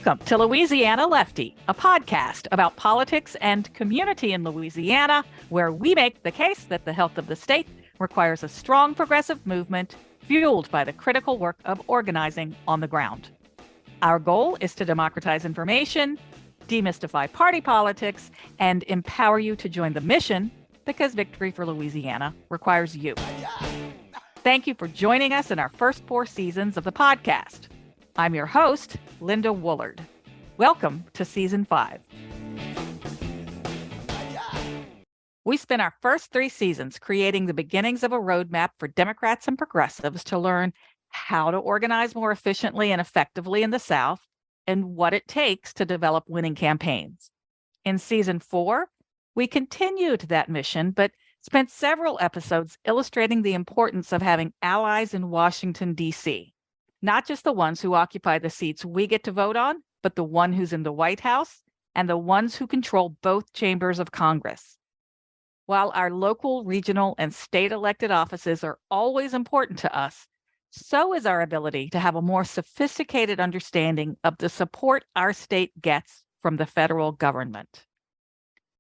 Welcome to Louisiana Lefty, a podcast about politics and community in Louisiana, where we make the case that the health of the state requires a strong progressive movement fueled by the critical work of organizing on the ground. Our goal is to democratize information, demystify party politics, and empower you to join the mission because victory for Louisiana requires you. Thank you for joining us in our first 4 seasons of the podcast. I'm your host, Lynda Woolard. Welcome to Season 5. We spent our first 3 seasons creating the beginnings of a roadmap for Democrats and progressives to learn how to organize more efficiently and effectively in the South and what it takes to develop winning campaigns. In Season 4, we continued that mission, but spent several episodes illustrating the importance of having allies in Washington, D.C., not just the ones who occupy the seats we get to vote on, but the one who's in the White House and the ones who control both chambers of Congress. While our local, regional, and state elected offices are always important to us, so is our ability to have a more sophisticated understanding of the support our state gets from the federal government.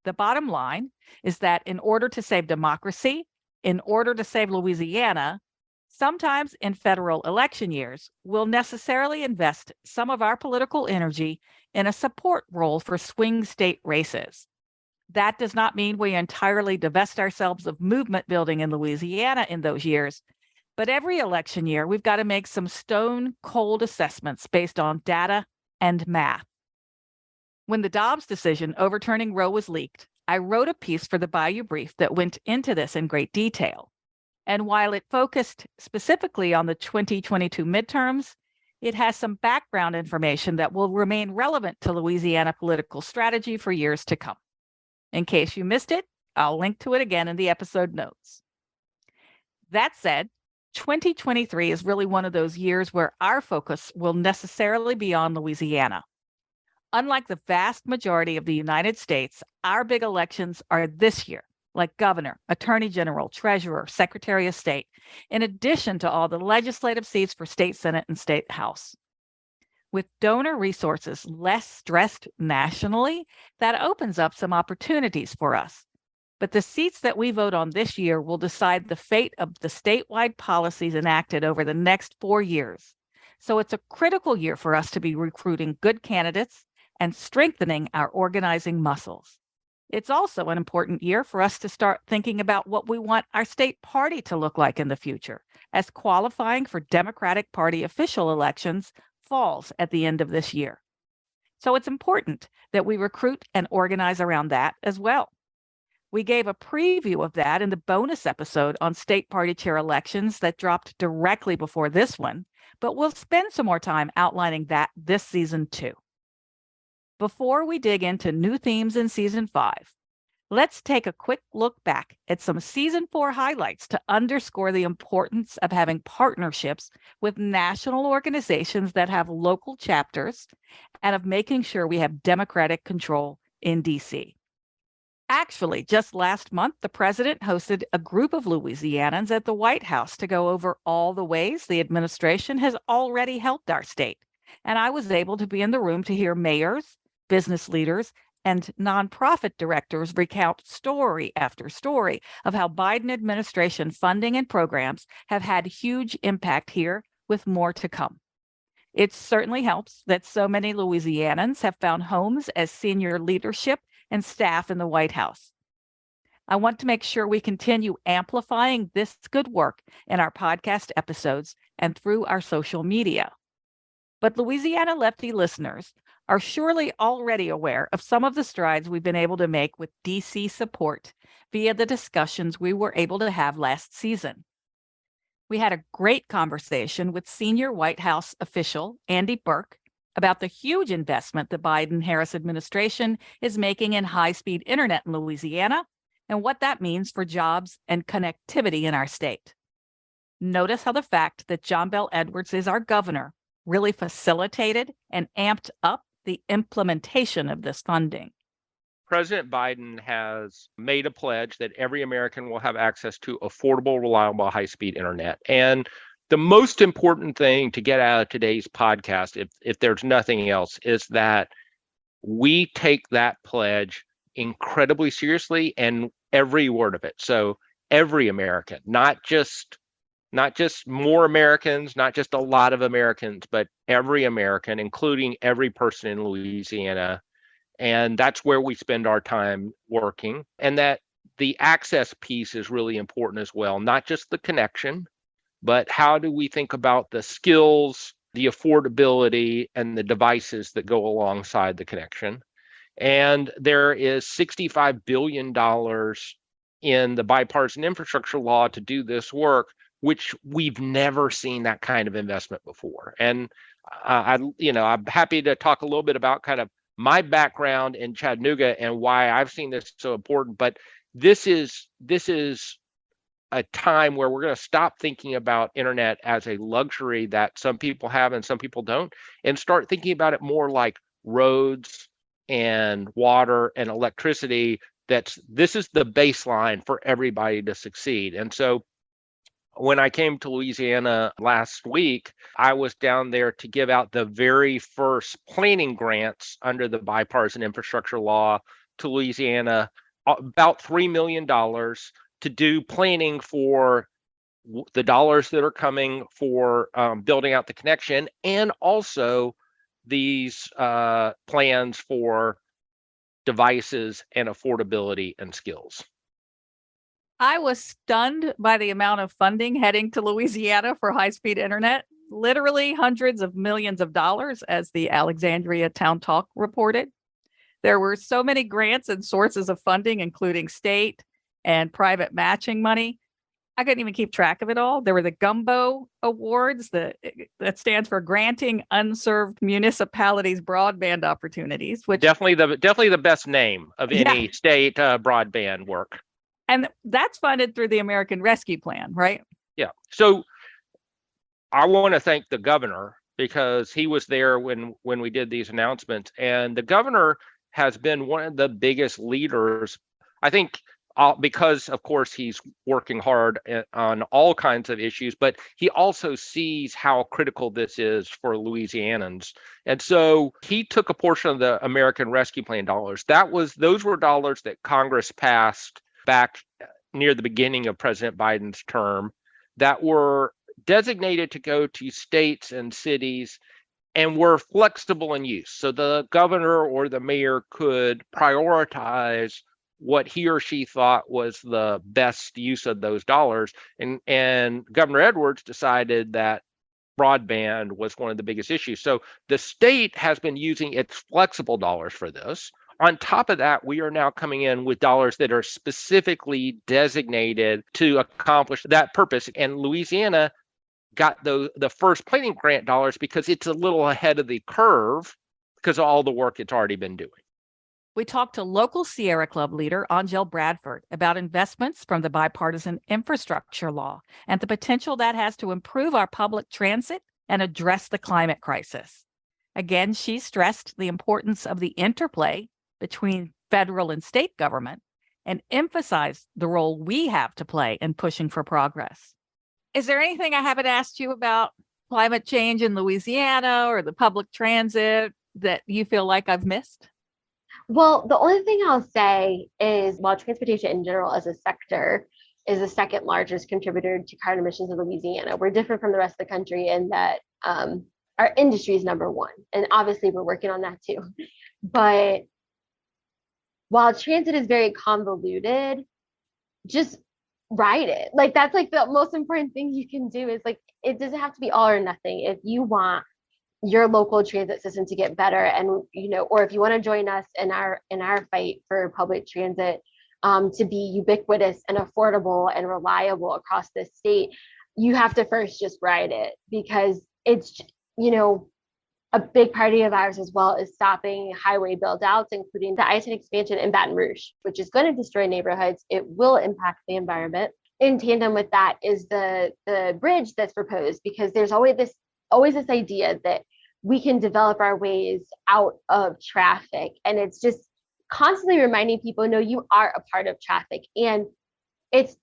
The bottom line is that in order to save democracy, in order to save Louisiana, sometimes in federal election years, we'll necessarily invest some of our political energy in a support role for swing state races. That does not mean we entirely divest ourselves of movement building in Louisiana in those years, but every election year, we've got to make some stone cold assessments based on data and math. When the Dobbs decision overturning Roe was leaked, I wrote a piece for the Bayou Brief that went into this in great detail. And while it focused specifically on the 2022 midterms, it has some background information that will remain relevant to Louisiana political strategy for years to come. In case you missed it, I'll link to it again in the episode notes. That said, 2023 is really one of those years where our focus will necessarily be on Louisiana. Unlike the vast majority of the United States, our big elections are this year, like governor, attorney general, treasurer, secretary of state, in addition to all the legislative seats for state senate and state house. With donor resources less stressed nationally, that opens up some opportunities for us. But the seats that we vote on this year will decide the fate of the statewide policies enacted over the next 4 years. So it's a critical year for us to be recruiting good candidates and strengthening our organizing muscles. It's also an important year for us to start thinking about what we want our state party to look like in the future, as qualifying for Democratic Party official elections falls at the end of this year. So it's important that we recruit and organize around that as well. We gave a preview of that in the bonus episode on state party chair elections that dropped directly before this one, but we'll spend some more time outlining that this season too. Before we dig into new themes in Season 5, let's take a quick look back at some Season 4 highlights to underscore the importance of having partnerships with national organizations that have local chapters and of making sure we have democratic control in D.C. Actually, just last month, the president hosted a group of Louisianans at the White House to go over all the ways the administration has already helped our state. And I was able to be in the room to hear mayors, business leaders, and nonprofit directors recount story after story of how Biden administration funding and programs have had huge impact here, with more to come. It certainly helps that so many Louisianans have found homes as senior leadership and staff in the White House. I want to make sure we continue amplifying this good work in our podcast episodes and through our social media. But Louisiana Lefty listeners are surely already aware of some of the strides we've been able to make with DC support via the discussions we were able to have last season. We had a great conversation with senior White House official Andy Burke about the huge investment the Biden-Harris administration is making in high-speed internet in Louisiana and what that means for jobs and connectivity in our state. Notice how the fact that John Bel Edwards is our governor really facilitated and amped up the implementation of this funding. President Biden has made a pledge that every American will have access to affordable, reliable, high-speed internet. And the most important thing to get out of today's podcast, if there's nothing else, is that we take that pledge incredibly seriously, and every word of it. So every American, not just more Americans, not just a lot of Americans, but every American, including every person in Louisiana. And that's where we spend our time working. And that the access piece is really important as well, not just the connection, but how do we think about the skills, the affordability, and the devices that go alongside the connection. And there is $65 billion in the bipartisan infrastructure law to do this work, which we've never seen that kind of investment before. And I'm happy to talk a little bit about kind of my background in Chattanooga and why I've seen this so important. But this is a time where we're going to stop thinking about internet as a luxury that some people have and some people don't, and start thinking about it more like roads and water and electricity. This is the baseline for everybody to succeed. And so when I came to Louisiana last week, I was down there to give out the very first planning grants under the bipartisan infrastructure law to Louisiana, about $3 million to do planning for the dollars that are coming for building out the connection, and also these plans for devices and affordability and skills. I was stunned by the amount of funding heading to Louisiana for high-speed internet, literally hundreds of millions of dollars, as the Alexandria Town Talk reported. There were so many grants and sources of funding, including state and private matching money. I couldn't even keep track of it all. There were the Gumbo Awards that stands for Granting Unserved Municipalities Broadband Opportunities, which definitely the best name of any state broadband work. And that's funded through the American Rescue Plan, right? Yeah. So I want to thank the governor, because he was there when we did these announcements. And the governor has been one of the biggest leaders, I think, because, of course, he's working hard on all kinds of issues, but he also sees how critical this is for Louisianans. And so he took a portion of the American Rescue Plan dollars. Those were dollars that Congress passed back near the beginning of President Biden's term that were designated to go to states and cities and were flexible in use. So the governor or the mayor could prioritize what he or she thought was the best use of those dollars. And Governor Edwards decided that broadband was one of the biggest issues. So the state has been using its flexible dollars for this. On top of that, we are now coming in with dollars that are specifically designated to accomplish that purpose. And Louisiana got the first planning grant dollars because it's a little ahead of the curve because of all the work it's already been doing. We talked to local Sierra Club leader Angel Bradford about investments from the bipartisan infrastructure law and the potential that has to improve our public transit and address the climate crisis. Again, she stressed the importance of the interplay between federal and state government and emphasized the role we have to play in pushing for progress. Is there anything I haven't asked you about climate change in Louisiana or the public transit that you feel like I've missed? Well, the only thing I'll say is, while transportation in general as a sector is the second largest contributor to carbon emissions in Louisiana, we're different from the rest of the country in that our industry is number one. And obviously we're working on that too. But while transit is very convoluted, just ride it. Like, that's like the most important thing you can do. Is like, it doesn't have to be all or nothing. If you want your local transit system to get better, and or if you want to join us in our fight for public transit to be ubiquitous and affordable and reliable across this state, you have to first just ride it, because it's a big priority of ours as well is stopping highway build outs, including the I-10 expansion in Baton Rouge, which is going to destroy neighborhoods. It will impact the environment. In tandem with that is the bridge that's proposed, because there's always this idea that we can develop our ways out of traffic. And it's just constantly reminding people, no, you are a part of traffic. And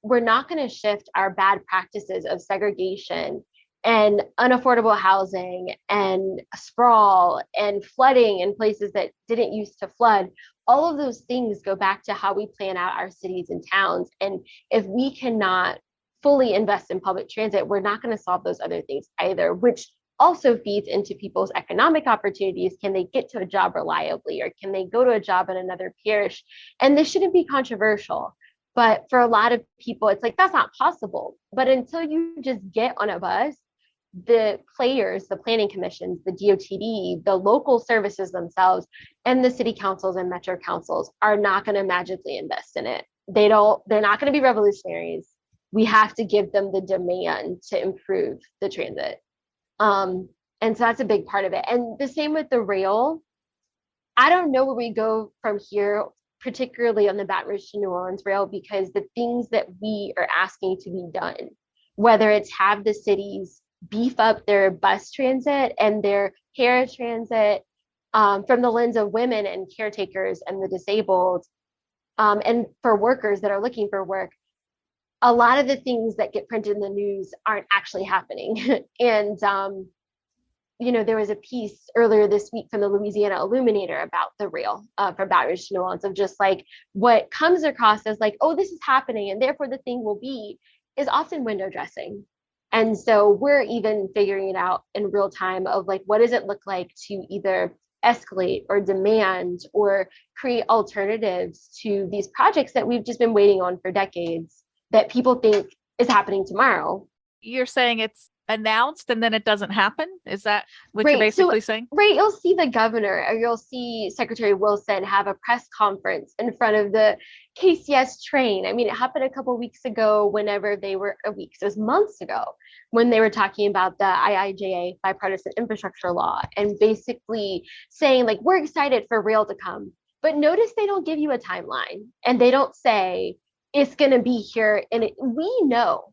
we're not going to shift our bad practices of segregation and unaffordable housing and sprawl and flooding in places that didn't used to flood. All of those things go back to how we plan out our cities and towns. And if we cannot fully invest in public transit, we're not going to solve those other things either, which also feeds into people's economic opportunities. Can they get to a job reliably, or can they go to a job in another parish? And this shouldn't be controversial, but for a lot of people, it's like, that's not possible. But until you just get on a bus, the players, the planning commissions, the DOTD, the local services themselves, and the city councils and metro councils are not going to magically invest in it. They're not going to be revolutionaries. We have to give them the demand to improve the transit. And so that's a big part of it. And the same with the rail. I don't know where we go from here, particularly on the Baton Rouge to New Orleans rail, because the things that we are asking to be done, whether it's have the cities beef up their bus transit and their paratransit from the lens of women and caretakers and the disabled, and for workers that are looking for work, a lot of the things that get printed in the news aren't actually happening. And, there was a piece earlier this week from the Louisiana Illuminator about the rail from Baton Rouge to New Orleans, of just like what comes across as like, oh, this is happening, and therefore the thing will be, is often window dressing. And so we're even figuring it out in real time of like, what does it look like to either escalate or demand or create alternatives to these projects that we've just been waiting on for decades that people think is happening tomorrow. You're saying it's announced and then it doesn't happen? Is that what Right. you're basically saying? Right. You'll see the governor, or you'll see Secretary Wilson have a press conference in front of the KCS train. I mean, it happened a couple of weeks ago, whenever they were it was months ago, when they were talking about the IIJA, bipartisan infrastructure law, and basically saying like, we're excited for rail to come. But notice they don't give you a timeline, and they don't say it's going to be here. And we know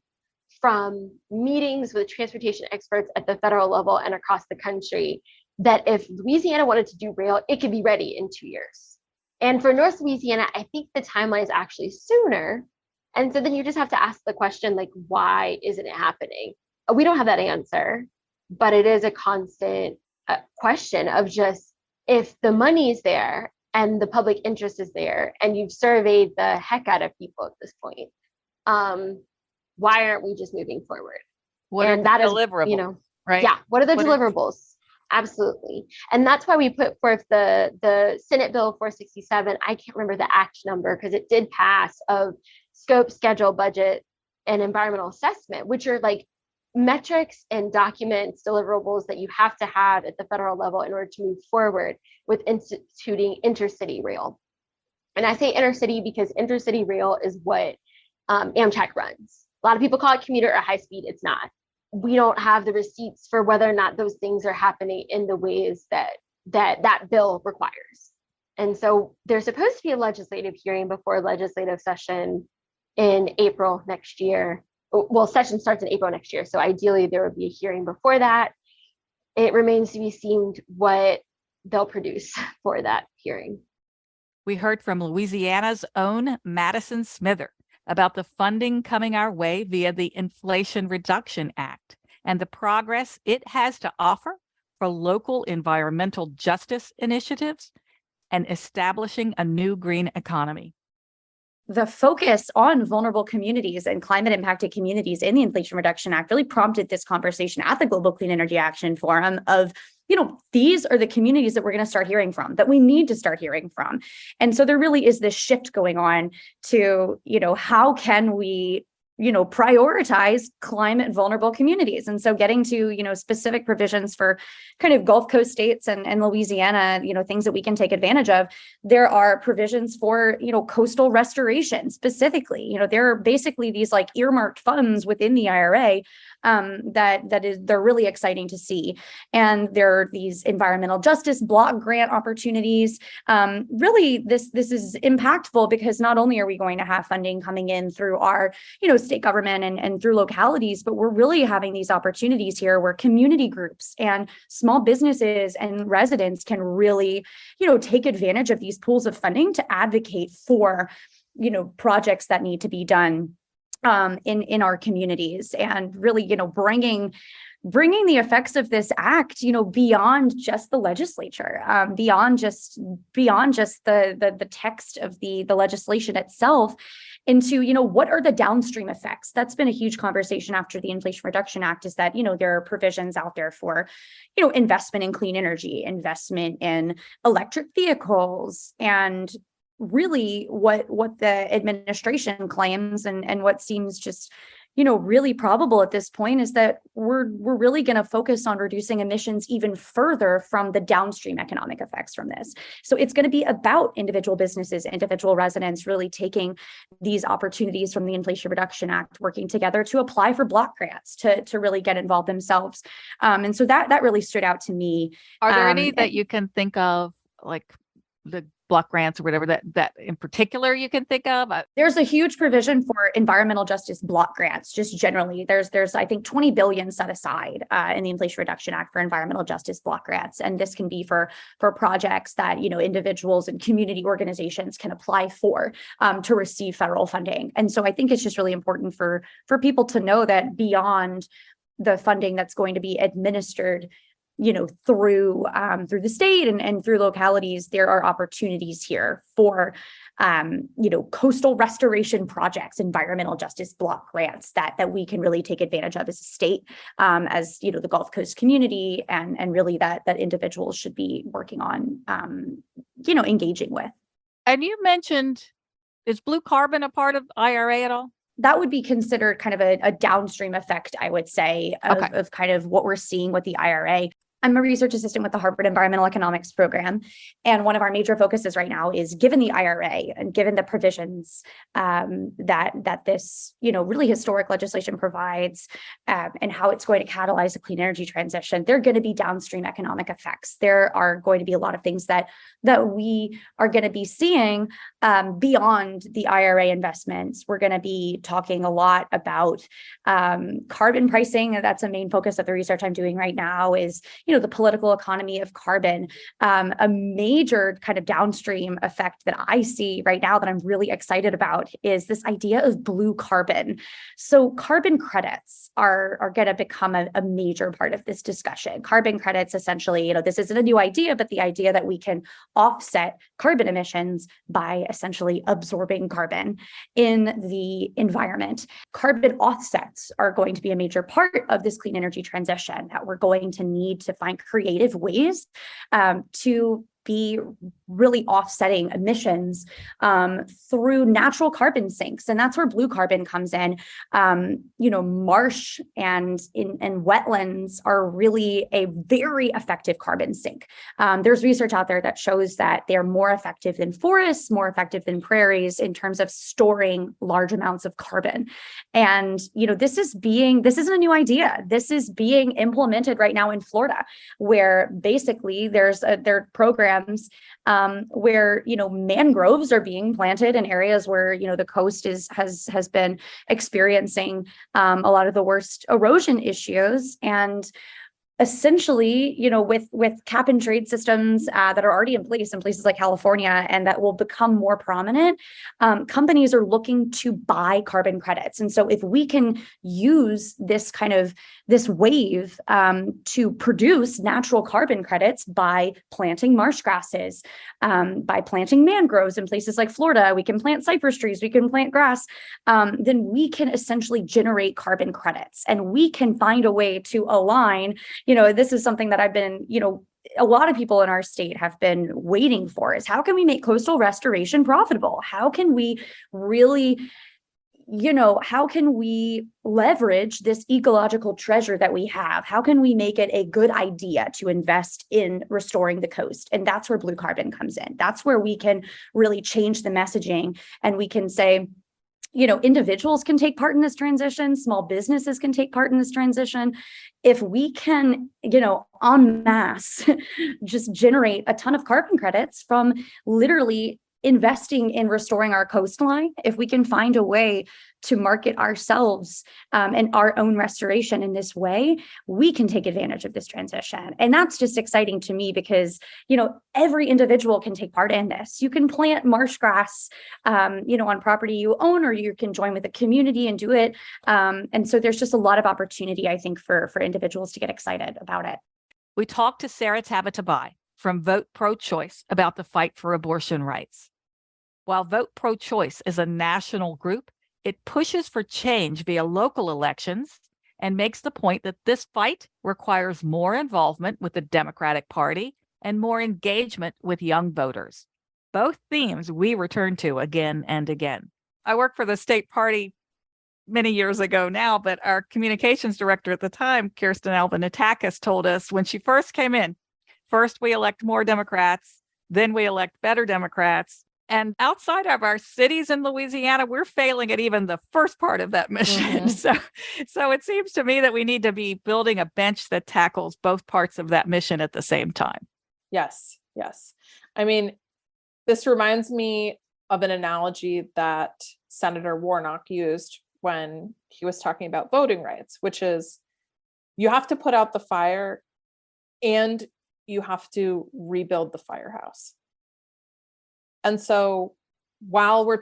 from meetings with transportation experts at the federal level and across the country that if Louisiana wanted to do rail, it could be ready in 2 years. And for North Louisiana, I think the timeline is actually sooner. And so then you just have to ask the question, like, why isn't it happening? We don't have that answer, but it is a constant question of just, if the money is there and the public interest is there, and you've surveyed the heck out of people at this point, why aren't we just moving forward? What and are that is, deliverables, right? Yeah. What are the deliverables? Absolutely. And that's why we put forth the Senate Bill 467. I can't remember the act number because it did pass, of scope, schedule, budget, and environmental assessment, which are like metrics and documents, deliverables that you have to have at the federal level in order to move forward with instituting intercity rail. And I say intercity because intercity rail is what Amtrak runs. A lot of people call it commuter or high speed. It's not. We don't have the receipts for whether or not those things are happening in the ways that bill requires. And so there's supposed to be a legislative hearing before legislative session in April next year. Well, session starts in April next year. So ideally there would be a hearing before that. It remains to be seen what they'll produce for that hearing. We heard from Louisiana's own Madison Smither about the funding coming our way via the Inflation Reduction Act and the progress it has to offer for local environmental justice initiatives and establishing a new green economy. The focus on vulnerable communities and climate impacted communities in the Inflation Reduction Act really prompted this conversation at the Global Clean Energy Action Forum of, these are the communities that we're going to start hearing from, that we need to start hearing from. And so there really is this shift going on to, how can we prioritize climate vulnerable communities. And so getting to, specific provisions for kind of Gulf Coast states and Louisiana, things that we can take advantage of. There are provisions for, coastal restoration specifically. There are basically these like earmarked funds within the IRA they're really exciting to see. And there are these environmental justice block grant opportunities. Really, this is impactful because not only are we going to have funding coming in through our, state government and through localities, but we're really having these opportunities here where community groups and small businesses and residents can really, take advantage of these pools of funding to advocate for, projects that need to be done in our communities, and really, bringing bringing the effects of this act, beyond just the legislature, beyond just the text of the legislation itself, into, what are the downstream effects? That's been a huge conversation after the Inflation Reduction Act, is that, there are provisions out there for, investment in clean energy, investment in electric vehicles, and really what the administration claims and what seems just really probable at this point is that we're really going to focus on reducing emissions even further from the downstream economic effects from this. So it's going to be about individual businesses, individual residents really taking these opportunities from the Inflation Reduction Act, working together to apply for block grants to really get involved themselves. And so that really stood out to me. Are there any that you can think of, like the block grants or whatever that in particular you can think of? There's a huge provision for environmental justice block grants. Just generally, there's I think 20 billion set aside in the Inflation Reduction Act for environmental justice block grants, and this can be for projects that individuals and community organizations can apply for to receive federal funding. And so I think it's just really important for people to know that beyond the funding that's going to be administered through the state and through localities, there are opportunities here for, coastal restoration projects, environmental justice block grants that we can really take advantage of as a state, as, the Gulf Coast community, and really that individuals should be working on, engaging with. And you mentioned, is blue carbon a part of IRA at all? That would be considered kind of a downstream effect, I would say, of kind of what we're seeing with the IRA. I'm a research assistant with the Harvard Environmental Economics program. And one of our major focuses right now is, given the IRA and given the provisions that this, really historic legislation provides, and how it's going to catalyze the clean energy transition, there are going to be downstream economic effects. There are going to be a lot of things that we are going to be seeing beyond the IRA investments. We're going to be talking a lot about carbon pricing. That's a main focus of the research I'm doing right now, is the political economy of carbon. A major kind of downstream effect that I see right now that I'm really excited about is this idea of blue carbon. So carbon credits are going to become a major part of this discussion. Carbon credits, essentially, this isn't a new idea, but the idea that we can offset carbon emissions by essentially absorbing carbon in the environment. Carbon offsets are going to be a major part of this clean energy transition, that we're going to need to find creative ways to be really offsetting emissions through natural carbon sinks. And that's where blue carbon comes in. Marsh and wetlands are really a very effective carbon sink. There's research out there that shows that they're more effective than forests, more effective than prairies in terms of storing large amounts of carbon. And, this isn't a new idea. This is being implemented right now in Florida, where basically there are programs where mangroves are being planted in areas where the coast has been experiencing a lot of the worst erosion issues. And essentially, with cap and trade systems that are already in places like California, and that will become more prominent, companies are looking to buy carbon credits. And so if we can use this wave to produce natural carbon credits by planting marsh grasses, by planting mangroves in places like Florida, we can plant cypress trees, we can plant grass, then we can essentially generate carbon credits, and we can find a way to align. This is something that I've been, a lot of people in our state have been waiting for, is how can we make coastal restoration profitable? How can we really, how can we leverage this ecological treasure that we have? How can we make it a good idea to invest in restoring the coast? And that's where blue carbon comes in. That's where we can really change the messaging, and we can say, individuals can take part in this transition, small businesses can take part in this transition. If we can, en masse, just generate a ton of carbon credits from literally investing in restoring our coastline, if we can find a way to market ourselves and our own restoration in this way, we can take advantage of this transition. And that's just exciting to me because, every individual can take part in this. You can plant marsh grass, on property you own, or you can join with a community and do it. And so there's just a lot of opportunity, I think, for individuals to get excited about it. We talked to Sarah Tabatabai from Vote Pro-Choice about the fight for abortion rights. While Vote Pro-Choice is a national group, it pushes for change via local elections and makes the point that this fight requires more involvement with the Democratic Party and more engagement with young voters. Both themes we return to again and again. I worked for the state party many years ago now, but our communications director at the time, Kirsten Albanatakis, told us when she first came in, first we elect more Democrats, then we elect better Democrats. And outside of our cities in Louisiana, we're failing at even the first part of that mission. So it seems to me that we need to be building a bench that tackles both parts of that mission at the same time. Yes. I mean, this reminds me of an analogy that Senator Warnock used when he was talking about voting rights, which is you have to put out the fire and you have to rebuild the firehouse. And so while we're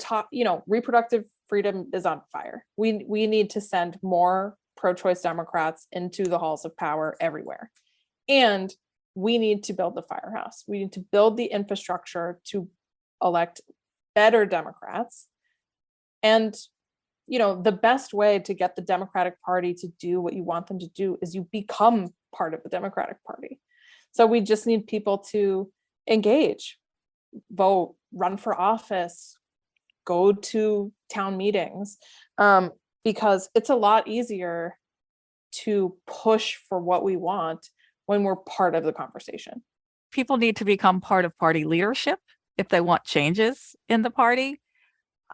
reproductive freedom is on fire, we need to send more pro-choice Democrats into the halls of power everywhere. And we need to build the firehouse. We need to build the infrastructure to elect better Democrats. And, the best way to get the Democratic Party to do what you want them to do is you become part of the Democratic Party. So we just need people to engage, vote, run for office, go to town meetings, because it's a lot easier to push for what we want when we're part of the conversation. People need to become part of party leadership if they want changes in the party.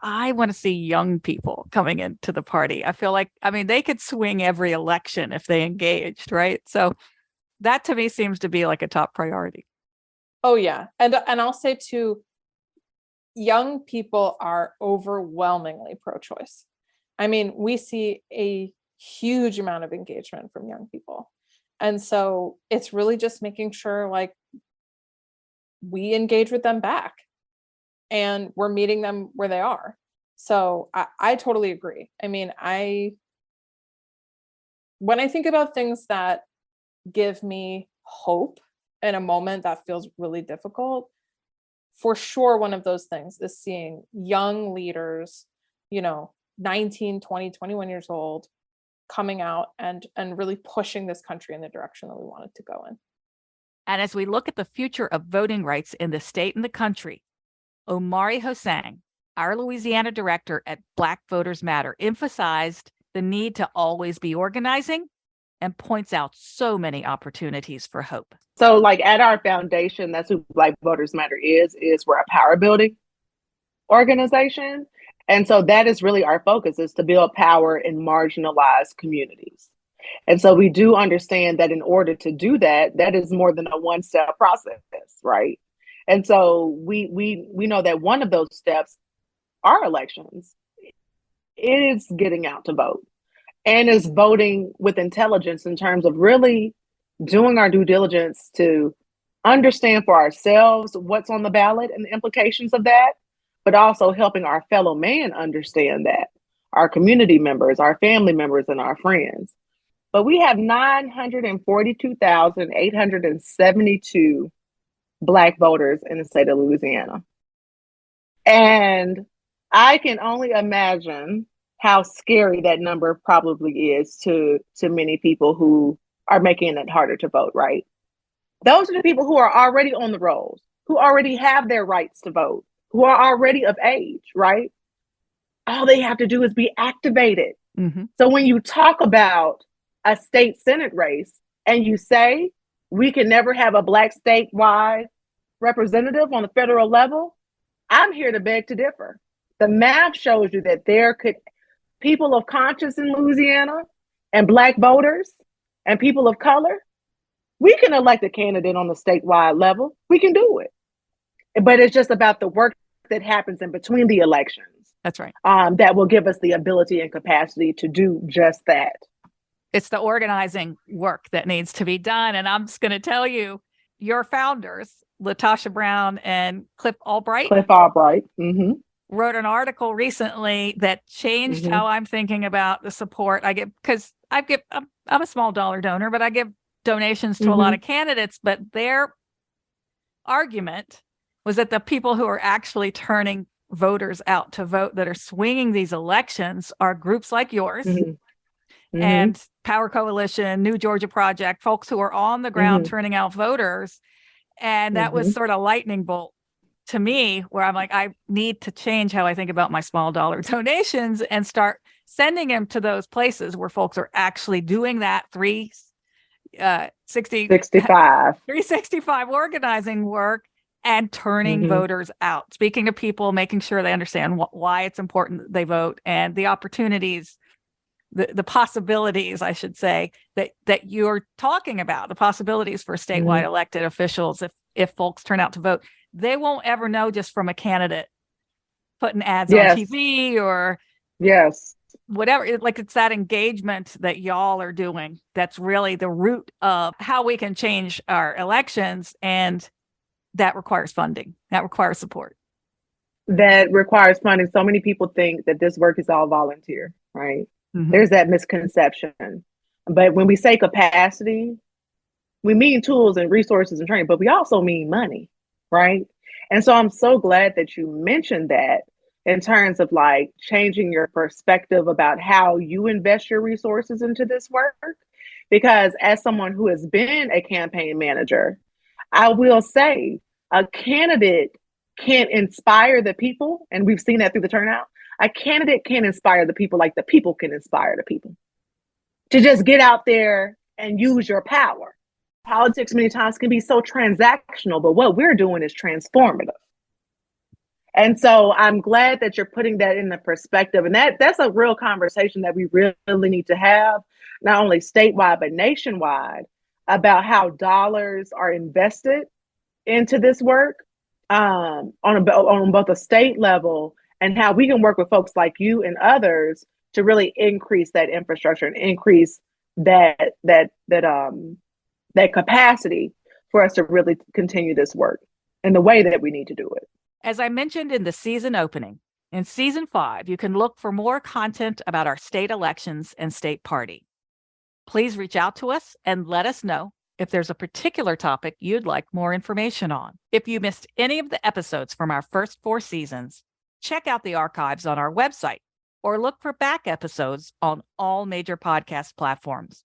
I want to see young people coming into the party. I feel like, they could swing every election if they engaged, right? So that to me seems to be like a top priority. Oh yeah. And I'll say too, young people are overwhelmingly pro-choice. We see a huge amount of engagement from young people. And so it's really just making sure we engage with them back and we're meeting them where they are. So I totally agree. When I think about things that give me hope in a moment that feels really difficult, for sure, one of those things is seeing young leaders, 19, 20, 21 years old, coming out and really pushing this country in the direction that we want it to go in. And as we look at the future of voting rights in the state and the country, Omari Hosang, our Louisiana director at Black Voters Matter, emphasized the need to always be organizing and points out so many opportunities for hope. So at our foundation, that's who Black Voters Matter is we're a power building organization. And so that is really our focus, is to build power in marginalized communities. And so we do understand that in order to do that, that is more than a one-step process, right? And so we know that one of those steps are elections. It is getting out to vote and is voting with intelligence in terms of really doing our due diligence to understand for ourselves what's on the ballot and the implications of that, but also helping our fellow man understand that, our community members, our family members, and our friends. But we have 942,872 Black voters in the state of Louisiana. And I can only imagine how scary that number probably is to many people who are making it harder to vote, right? Those are the people who are already on the rolls, who already have their rights to vote, who are already of age, right? All they have to do is be activated. Mm-hmm. So when you talk about a state Senate race and you say we can never have a Black statewide representative on the federal level, I'm here to beg to differ. The math shows you that people of conscience in Louisiana and Black voters and people of color, we can elect a candidate on the statewide level. We can do it. But it's just about the work that happens in between the elections. That's right. That will give us the ability and capacity to do just that. It's the organizing work that needs to be done. And I'm just going to tell you, your founders, Latasha Brown and Cliff Albright, wrote an article recently that changed how I'm thinking about the support I get, because I'm a small dollar donor, but I give donations to a lot of candidates. But their argument was that the people who are actually turning voters out to vote, that are swinging these elections, are groups like yours and Power Coalition, New Georgia Project, folks who are on the ground turning out voters. And that was sort of lightning bolt to me, where I'm like, I need to change how I think about my small dollar donations and start sending them to those places where folks are actually doing that 365 organizing work and turning voters out, speaking to people, making sure they understand why it's important that they vote, and the opportunities, the possibilities, I should say, that you're talking about, the possibilities for statewide elected officials if folks turn out to vote. They won't ever know just from a candidate putting ads on TV or whatever. It's that engagement that y'all are doing that's really the root of how we can change our elections, and that requires funding. That requires support. That requires funding. So many people think that this work is all volunteer, right? There's that misconception. But when we say capacity, we mean tools and resources and training, but we also mean money, right? And so I'm so glad that you mentioned that in terms of like changing your perspective about how you invest your resources into this work. Because as someone who has been a campaign manager, I will say a candidate can inspire the people, and we've seen that through the turnout. A candidate can inspire the people like the people can inspire the people to just get out there and use your power. Politics many times can be so transactional, but what we're doing is transformative. And so I'm glad that you're putting that in the perspective. And that's a real conversation that we really need to have, not only statewide, but nationwide, about how dollars are invested into this work on both a state level, and how we can work with folks like you and others to really increase that infrastructure and increase that capacity for us to really continue this work in the way that we need to do it. As I mentioned in the season opening, in season 5, you can look for more content about our state elections and state party. Please reach out to us and let us know if there's a particular topic you'd like more information on. If you missed any of the episodes from our first 4 seasons, check out the archives on our website or look for back episodes on all major podcast platforms.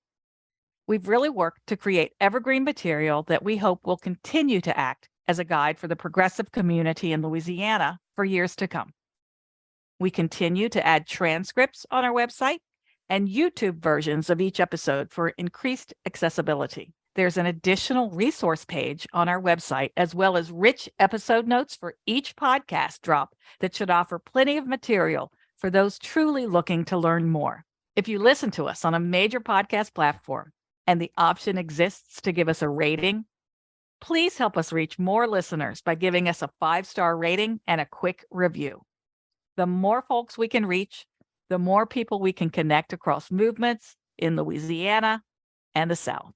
We've really worked to create evergreen material that we hope will continue to act as a guide for the progressive community in Louisiana for years to come. We continue to add transcripts on our website and YouTube versions of each episode for increased accessibility. There's an additional resource page on our website, as well as rich episode notes for each podcast drop that should offer plenty of material for those truly looking to learn more. If you listen to us on a major podcast platform and the option exists to give us a rating, please help us reach more listeners by giving us a 5-star rating and a quick review. The more folks we can reach, the more people we can connect across movements in Louisiana and the South.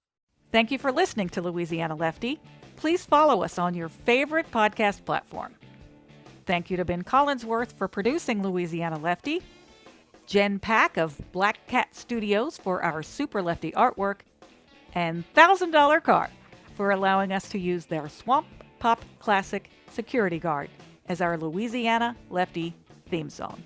Thank you for listening to Louisiana Lefty. Please follow us on your favorite podcast platform. Thank you to Ben Collinsworth for producing Louisiana Lefty, Jen Pack of Black Cat Studios for our Super Lefty artwork, and $1,000 Car for allowing us to use their Swamp Pop Classic Security Guard as our Louisiana Lefty theme song.